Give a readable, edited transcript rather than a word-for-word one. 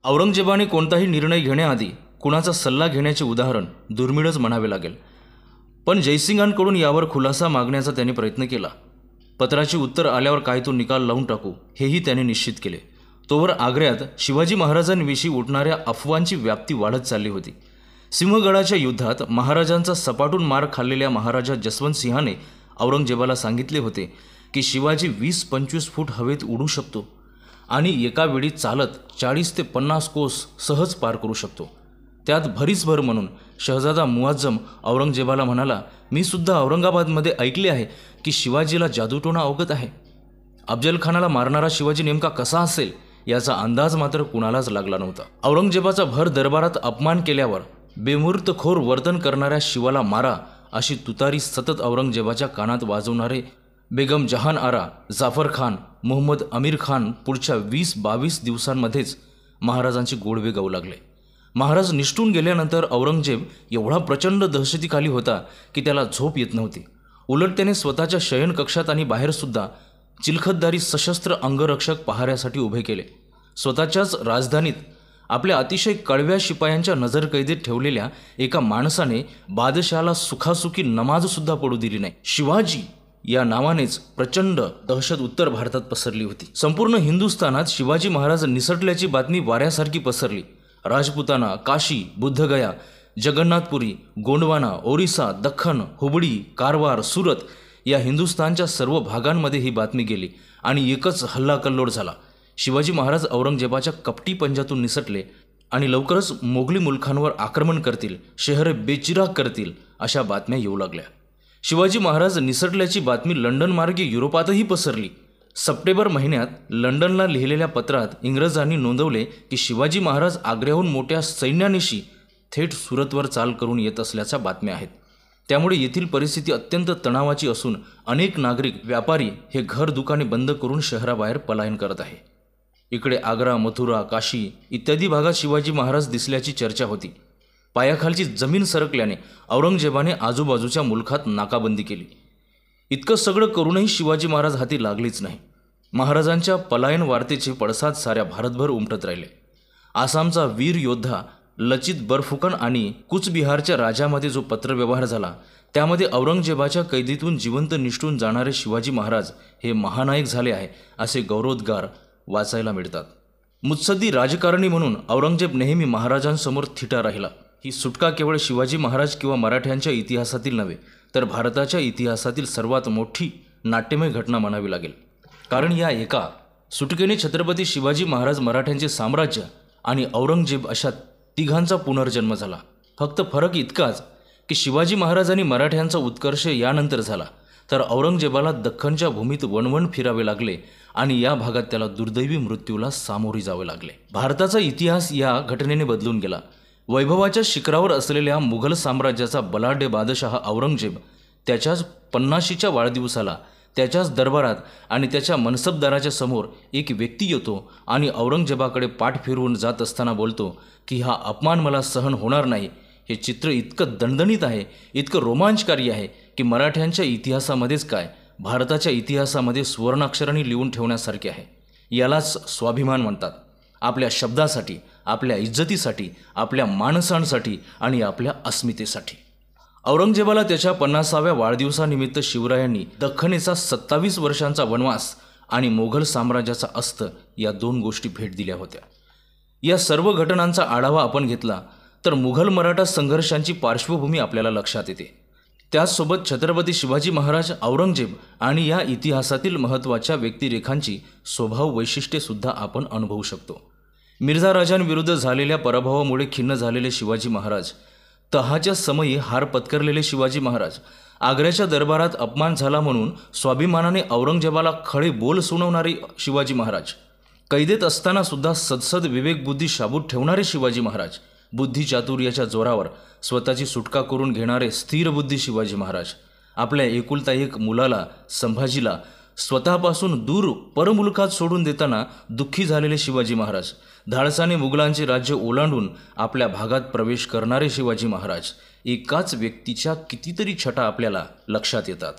औरंगजेबाने कोणताही निर्णय घेण्याआधी कुणाचा सल्ला घेण्याचे उदाहरण दुर्मिळच म्हणावे लागेल. पण जयसिंगांकडून यावर खुलासा मागण्याचा त्याने प्रयत्न केला. पत्राची उत्तर आल्यावर काय तो निकाल लावून टाकू हेही त्याने निश्चित केले. तोवर आग्र्यात शिवाजी महाराजांविषयी उठणाऱ्या अफवांची व्याप्ती वाढत चालली होती. सिंहगडाच्या युद्धात महाराजांचा सपाटून मार खाल्लेल्या महाराजा जसवंत सिंहाने औरंगजेबाला सांगितले होते की शिवाजी 20-25 फूट हवेत उडू शकतो आणि एका वेळी चालत 40 ते 50 कोस सहज पार करू शकतो. त्यात भरीसभर म्हणून शहजादा मुआज्जम औरंगजेबाला म्हणाला, मी सुद्धा औरंगाबादमध्ये ऐकले आहे की शिवाजीला जादूटोणा अवगत आहे. अफजलखानाला मारणारा शिवाजी नेमका कसा असेल याचा अंदाज मात्र कुणालाच लागला नव्हता. औरंगजेबाचा भर दरबारात अपमान केल्यावर बेमुहूर्तखोर वर्तन करणाऱ्या शिवाला मारा अशी तुतारी सतत औरंगजेबाच्या कानात वाजवणारे बेगम जहान आरा, जाफर खान, मोहम्मद अमीर खान पुढच्या 20-22 दिवसांमध्येच महाराजांचे गोडवे गाऊ लागले. महाराज निष्ठून गेल्यानंतर औरंगजेब एवढा प्रचंड दहशतीखाली होता की त्याला झोप येत नव्हती. उलट त्याने स्वतःच्या शयनकक्षात आणि बाहेरसुद्धा चिलखतदारी सशस्त्र अंगरक्षक पहाऱ्यासाठी उभे केले. स्वतःच्याच राजधानीत आपल्या अतिशय कळव्या शिपायांच्या नजरकैदेत ठेवलेल्या एका माणसाने बादशाहाला सुखासुखी नमाजसुद्धा पडू दिली नाही. शिवाजी या नावानेच प्रचंड दहशत उत्तर भारतात पसरली होती. संपूर्ण हिंदुस्थानात शिवाजी महाराज निसटल्याची बातमी वाऱ्यासारखी पसरली. राजपुताना, काशी, बुद्धगया, जगन्नाथपुरी, गोंडवाना, ओरिसा, दख्खन, हुबळी, कारवार, सुरत या हिंदुस्थानच्या सर्व भागांमध्ये ही बातमी गेली आणि एकच हल्लाकल्लोळ झाला. शिवाजी महाराज औरंगजेबाच्या कपटी पंजातून निसटले आणि लवकरच मोगली मुलखांवर आक्रमण करतील, शहरे बेचिराग करतील अशा बातम्या येऊ लागल्या. शिवाजी महाराज निसटल्याची बातमी लंडन मार्गे युरोपातही पसरली. सप्टेंबर महिन्यात लंडनला लिहिलेल्या पत्रात इंग्रजांनी नोंदवले की शिवाजी महाराज आग्र्याहून मोठ्या सैन्यानिशी थेट सुरतवर चाल करून येत असल्याच्या बातम्या आहेत. त्यामुळे येथील परिस्थिती अत्यंत तणावाची असून अनेक नागरिक, व्यापारी हे घर दुकाने बंद करून शहराबाहेर पलायन करत आहे. इकडे आग्रा, मथुरा, काशी इत्यादी भागात शिवाजी महाराज दिसल्याची चर्चा होती. पायाखालची जमीन सरकल्याने औरंगजेबाने आजूबाजूच्या मुलखात नाकाबंदी केली. इतकं सगळं करूनही शिवाजी महाराज हाती लागलीच नाही. महाराजांच्या पलायन वार्तेचे पडसाद साऱ्या भारतभर उमटत राहिले. आसामचा वीर योद्धा लचित बरफुकन आणि कुचबिहारच्या राजामध्ये जो पत्रव्यवहार झाला त्यामध्ये औरंगजेबाच्या कैदीतून जिवंत निष्ठून जाणारे शिवाजी महाराज हे महानायक झाले आहे असे गौरवोद्गार वाचायला मिळतात. मुत्सद्दी राजकारणी म्हणून औरंगजेब नेहमी महाराजांसमोर थिटा राहिला. ही सुटका केवळ शिवाजी महाराज किंवा मराठ्यांच्या इतिहासातील नव्हे तर भारताच्या इतिहासातील सर्वात मोठी नाट्यमय घटना म्हणावी लागेल. कारण या एका सुटकेने छत्रपती शिवाजी महाराज, मराठ्यांचे साम्राज्य आणि औरंगजेब अशा तिघांचा पुनर्जन्म झाला. फक्त फरक इतकाच की शिवाजी महाराज आणि मराठ्यांचा उत्कर्ष यानंतर झाला तर औरंगजेबाला दख्खनच्या भूमीत वणवण फिरावे लागले आणि या भागात त्याला दुर्दैवी मृत्यूला सामोरे जावे लागले. भारताचा इतिहास या घटनेने बदलून गेला. वैभवाच्या शिखरावर असलेल्या मुघल साम्राज्याचा बलाढ्य बादशहा औरंगजेब त्याच्याच 50शीच्या वाढदिवसाला त्याच्याच दरबारात आणि त्याच्या मनसबदाराच्या समोर एक व्यक्ती येतो आणि औरंगजेबाकडे पाठ फिरवून जात असताना बोलतो की हा अपमान मला सहन होणार नाही. हे चित्र इतकं दणदणीत आहे, इतकं रोमांचकारी आहे की मराठ्यांच्या इतिहासामध्येच काय भारताच्या इतिहासामध्ये सुवर्णाक्षरांनी लिहून ठेवण्यासारखे आहे. यालाच स्वाभिमान म्हणतात. आपल्या शब्दासाठी, आपल्या इज्जतीसाठी, आपल्या माणसांसाठी आणि आपल्या अस्मितेसाठी. औरंगजेबाला त्याच्या 50व्या वाढदिवसानिमित्त शिवरायांनी दख्खनेचा 27 वर्षांचा वनवास आणि मोघल साम्राज्याचा अस्त या 2 गोष्टी भेट दिल्या होत्या. या सर्व घटनांचा आढावा आपण घेतला तर मुघल मराठा संघर्षांची पार्श्वभूमी आपल्याला लक्षात येते. त्याचसोबत छत्रपती शिवाजी महाराज, औरंगजेब आणि या इतिहासातील महत्त्वाच्या व्यक्तिरेखांची स्वभाव वैशिष्ट्येसुद्धा आपण अनुभवू शकतो. मिर्झा राजांविरुद्ध झालेल्या पराभवामुळे खिन्न झालेले शिवाजी महाराज, तहाच्या समयी हार पत्करलेले शिवाजी महाराज, आग्र्याच्या दरबारात अपमान झाला म्हणून स्वाभिमानाने औरंगजेबाला खळे बोल सुनावणारे शिवाजी महाराज, कैदेत असताना सुद्धा सदसद विवेकबुद्धी शाबूत ठेवणारे शिवाजी महाराज, बुद्धिचातुर्याच्या जोरावर स्वतःची सुटका करून घेणारे स्थिरबुद्धी शिवाजी महाराज, आपल्या एकुलता एक मुलाला संभाजीला स्वतःपासून दूर परमुलकात सोडून देताना दुःखी झालेले शिवाजी महाराज, धाडसाने मुघलांचे राज्य ओलांडून आपल्या भागात प्रवेश करणारे शिवाजी महाराज, एकाच व्यक्तीच्या कितीतरी छटा आपल्याला लक्षात येतात.